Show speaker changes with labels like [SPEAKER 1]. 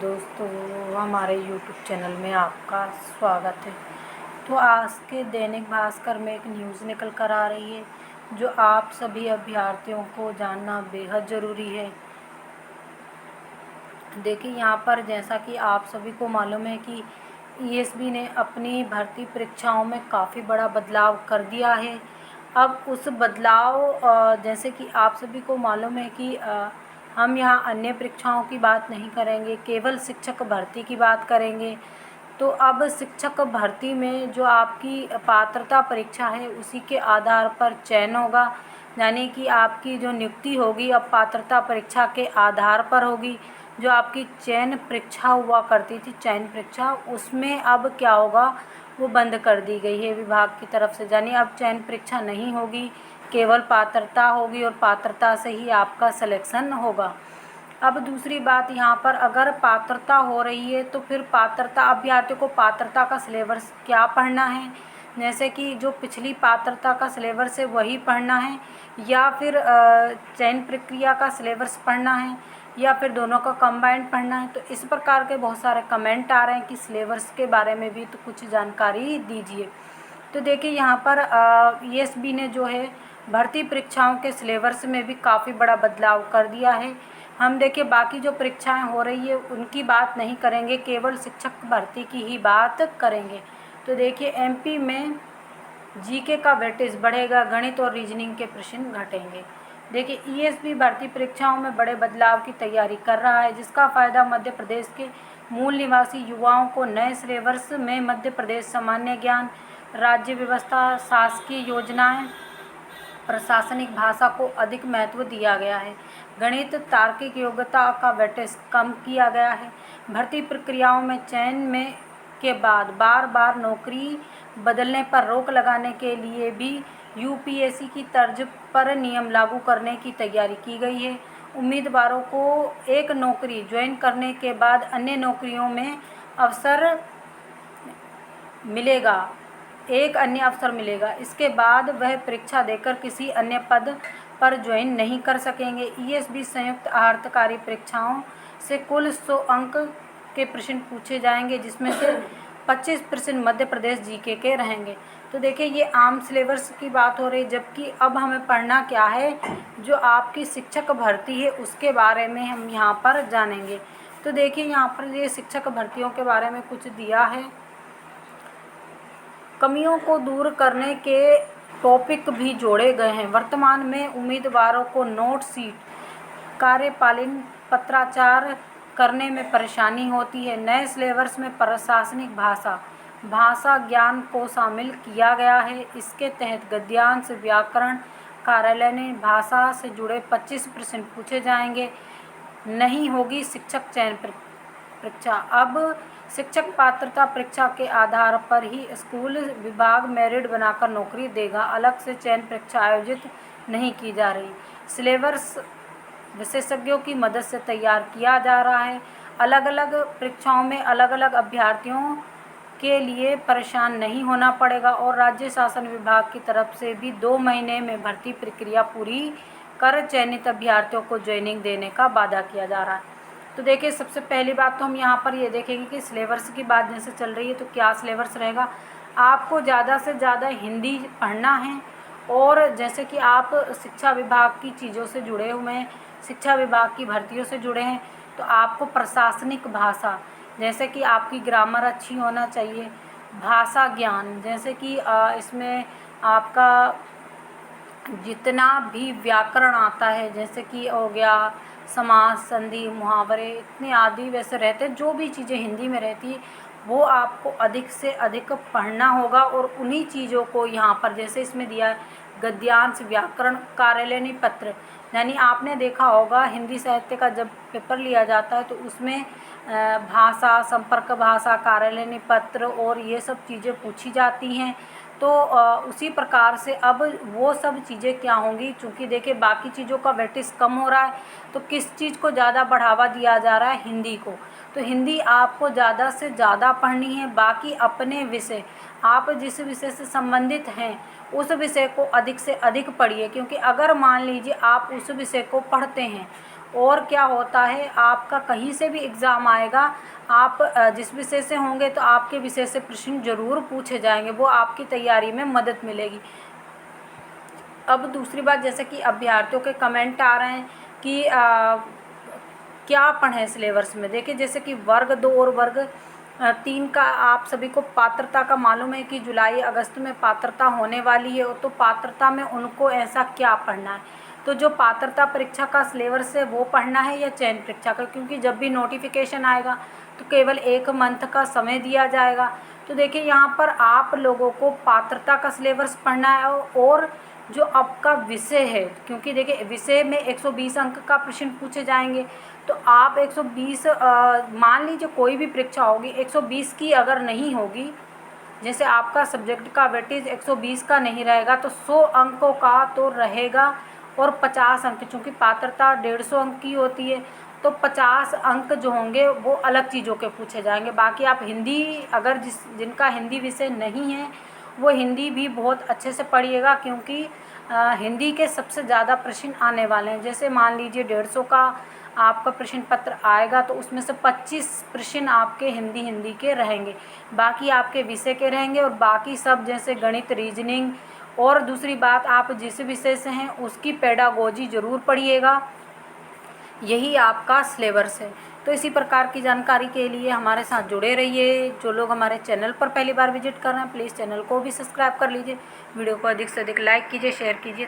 [SPEAKER 1] दोस्तों, हमारे YouTube channel में आपका स्वागत है। तो आज के दैनिक भास्कर में एक न्यूज़ निकल कर आ रही है जो आप सभी अभ्यर्थियों को जानना बेहद ज़रूरी है। देखिए, यहाँ पर जैसा कि आप सभी को मालूम है कि ESB ने अपनी भर्ती परीक्षाओं में काफ़ी बड़ा बदलाव कर दिया है। अब उस बदलाव जैसे कि आप सभी को मालूम है कि हम यहाँ अन्य परीक्षाओं की बात नहीं करेंगे, केवल शिक्षक भर्ती की बात करेंगे। तो अब शिक्षक भर्ती में जो आपकी पात्रता परीक्षा है उसी के आधार पर चयन होगा, यानी कि आपकी जो नियुक्ति होगी अब पात्रता परीक्षा के आधार पर होगी। जो आपकी चयन परीक्षा हुआ करती थी, चयन परीक्षा, उसमें अब क्या होगा, वो बंद कर दी गई है विभाग की तरफ से। यानी अब चयन परीक्षा नहीं होगी, केवल पात्रता होगी और पात्रता से ही आपका सिलेक्शन होगा। अब दूसरी बात, यहाँ पर अगर पात्रता हो रही है तो फिर पात्रता अभ्यर्थियों को पात्रता का सिलेबस क्या पढ़ना है, जैसे कि जो पिछली पात्रता का सिलेबस है वही पढ़ना है, या फिर चयन प्रक्रिया का सिलेबस पढ़ना है, या फिर दोनों का कंबाइंड पढ़ना है। तो इस प्रकार के बहुत सारे कमेंट आ रहे हैं कि सिलेबस के बारे में भी तो कुछ जानकारी दीजिए। तो देखिए, यहाँ पर ESB ने जो है भर्ती परीक्षाओं के सिलेबस में भी काफ़ी बड़ा बदलाव कर दिया है। हम देखिए बाकी जो परीक्षाएं हो रही है उनकी बात नहीं करेंगे, केवल शिक्षक भर्ती की ही बात करेंगे। तो देखिए, MP में GK का वेटेज बढ़ेगा, गणित और रीजनिंग के प्रश्न घटेंगे। देखिए, ESB भर्ती परीक्षाओं में बड़े बदलाव की तैयारी कर रहा है, जिसका फ़ायदा मध्य प्रदेश के मूल निवासी युवाओं को नए सिलेबस में मध्य प्रदेश सामान्य ज्ञान, राज्य व्यवस्था, शासकीय योजनाएं, प्रशासनिक भाषा को अधिक महत्व दिया गया है। गणित, तार्किक योग्यता का वेटेज कम किया गया है। भर्ती प्रक्रियाओं में चयन में के बाद बार बार नौकरी बदलने पर रोक लगाने के लिए भी UPSC की तर्ज पर नियम लागू करने की तैयारी की गई है। उम्मीदवारों को एक नौकरी ज्वाइन करने के बाद अन्य नौकरियों में एक अन्य अवसर मिलेगा। इसके बाद वह परीक्षा देकर किसी अन्य पद पर ज्वाइन नहीं कर सकेंगे। ESB संयुक्त अर्थकारी परीक्षाओं से कुल 100 अंक के प्रश्न पूछे जाएंगे, जिसमें से 25% मध्य प्रदेश GK के रहेंगे। तो देखिए, ये आम सिलेबस की बात हो रही, जबकि अब हमें पढ़ना क्या है, जो आपकी शिक्षक भर्ती है उसके बारे में हम यहाँ पर जानेंगे। तो देखिए, यहाँ पर ये शिक्षक भर्तियों के बारे में कुछ दिया है। कमियों को दूर करने के टॉपिक भी जोड़े गए हैं। वर्तमान में उम्मीदवारों को नोट सीट, कार्यपालन, पत्राचार करने में परेशानी होती है। नए सिलेबस में प्रशासनिक भाषा ज्ञान को शामिल किया गया है। इसके तहत गद्यांश, व्याकरण, कार्यालयीन भाषा से जुड़े 25% पूछे जाएंगे। नहीं होगी शिक्षक चयन परीक्षा। अब शिक्षक पात्रता परीक्षा के आधार पर ही स्कूल विभाग मेरिट बनाकर नौकरी देगा। अलग से चयन परीक्षा आयोजित नहीं की जा रही। सिलेबस विशेषज्ञों की मदद से तैयार किया जा रहा है। अलग अलग परीक्षाओं में अलग अलग अभ्यर्थियों के लिए परेशान नहीं होना पड़ेगा, और राज्य शासन विभाग की तरफ से भी 2 महीने में भर्ती प्रक्रिया पूरी कर चयनित अभ्यर्थियों को ज्वाइनिंग देने का वादा किया जा रहा है। तो देखिए, सबसे पहली बात तो हम यहाँ पर ये देखेंगे कि सिलेबस की बात जैसे चल रही है तो क्या सिलेबस रहेगा। आपको ज़्यादा से ज़्यादा हिंदी पढ़ना है, और जैसे कि आप शिक्षा विभाग की चीज़ों से जुड़े हुए हैं, शिक्षा विभाग की भर्तियों से जुड़े हैं, तो आपको प्रशासनिक भाषा, जैसे कि आपकी ग्रामर अच्छी होना चाहिए, भाषा ज्ञान, जैसे कि इसमें आपका जितना भी व्याकरण आता है, जैसे कि हो गया समास, संधि, मुहावरे, इतने आदि वैसे रहते हैं, जो भी चीज़ें हिंदी में रहती है वो आपको अधिक से अधिक पढ़ना होगा। और उन्हीं चीज़ों को यहाँ पर जैसे इसमें दिया है, गद्यांश, व्याकरण, कार्यालयीन पत्र, यानी आपने देखा होगा हिंदी साहित्य का जब पेपर लिया जाता है तो उसमें भाषा, संपर्क भाषा, कार्यालयीन पत्र और ये सब चीज़ें पूछी जाती हैं। तो उसी प्रकार से अब वो सब चीज़ें क्या होंगी, चूँकि देखिए बाकी चीज़ों का वेटेज कम हो रहा है, तो किस चीज़ को ज़्यादा बढ़ावा दिया जा रहा है, हिंदी को। तो हिंदी आपको ज़्यादा से ज़्यादा पढ़नी है। बाकी अपने विषय, आप जिस विषय से संबंधित हैं उस विषय को अधिक से अधिक पढ़िए, क्योंकि अगर मान लीजिए आप उस विषय को पढ़ते हैं और क्या होता है, आपका कहीं से भी एग्ज़ाम आएगा, आप जिस विषय से होंगे तो आपके विषय से प्रश्न ज़रूर पूछे जाएंगे, वो आपकी तैयारी में मदद मिलेगी। अब दूसरी बात, जैसे कि अभ्यर्थियों के कमेंट आ रहे हैं कि क्या पढ़ें सिलेबस में। देखिए, जैसे कि वर्ग 2 और वर्ग 3 का आप सभी को पात्रता का मालूम है कि जुलाई अगस्त में पात्रता होने वाली है, तो पात्रता में उनको ऐसा क्या पढ़ना है। तो जो पात्रता परीक्षा का सिलेबस है वो पढ़ना है या चयन परीक्षा का, क्योंकि जब भी नोटिफिकेशन आएगा तो केवल 1 मंथ का समय दिया जाएगा। तो देखिए, यहाँ पर आप लोगों को पात्रता का सिलेबस पढ़ना है और जो आपका विषय है, क्योंकि देखिए विषय में 120 अंक का प्रश्न पूछे जाएंगे, तो आप 120 मान लीजिए कोई भी परीक्षा होगी 120 की अगर नहीं होगी, जैसे आपका सब्जेक्ट का वेटेज 120 का नहीं रहेगा तो 100 अंकों का तो रहेगा, और 50 अंक, चूँकि पात्रता 150 अंक की होती है तो 50 अंक जो होंगे वो अलग चीज़ों के पूछे जाएंगे। बाकी आप हिंदी, अगर जिनका हिंदी विषय नहीं है वो हिंदी भी बहुत अच्छे से पढ़िएगा, क्योंकि हिंदी के सबसे ज़्यादा प्रश्न आने वाले हैं। जैसे मान लीजिए 150 का आपका प्रश्न पत्र आएगा तो उसमें से 25 प्रश्न आपके हिंदी के रहेंगे, बाकी आपके विषय के रहेंगे, और बाकी सब जैसे गणित, रीजनिंग। और दूसरी बात, आप जिस विषय से हैं उसकी पेडागोजी ज़रूर पढ़िएगा, यही आपका सिलेबस है। तो इसी प्रकार की जानकारी के लिए हमारे साथ जुड़े रहिए। जो लोग हमारे चैनल पर पहली बार विजिट कर रहे हैं प्लीज़ चैनल को भी सब्सक्राइब कर लीजिए। वीडियो को अधिक से अधिक लाइक कीजिए, शेयर कीजिए।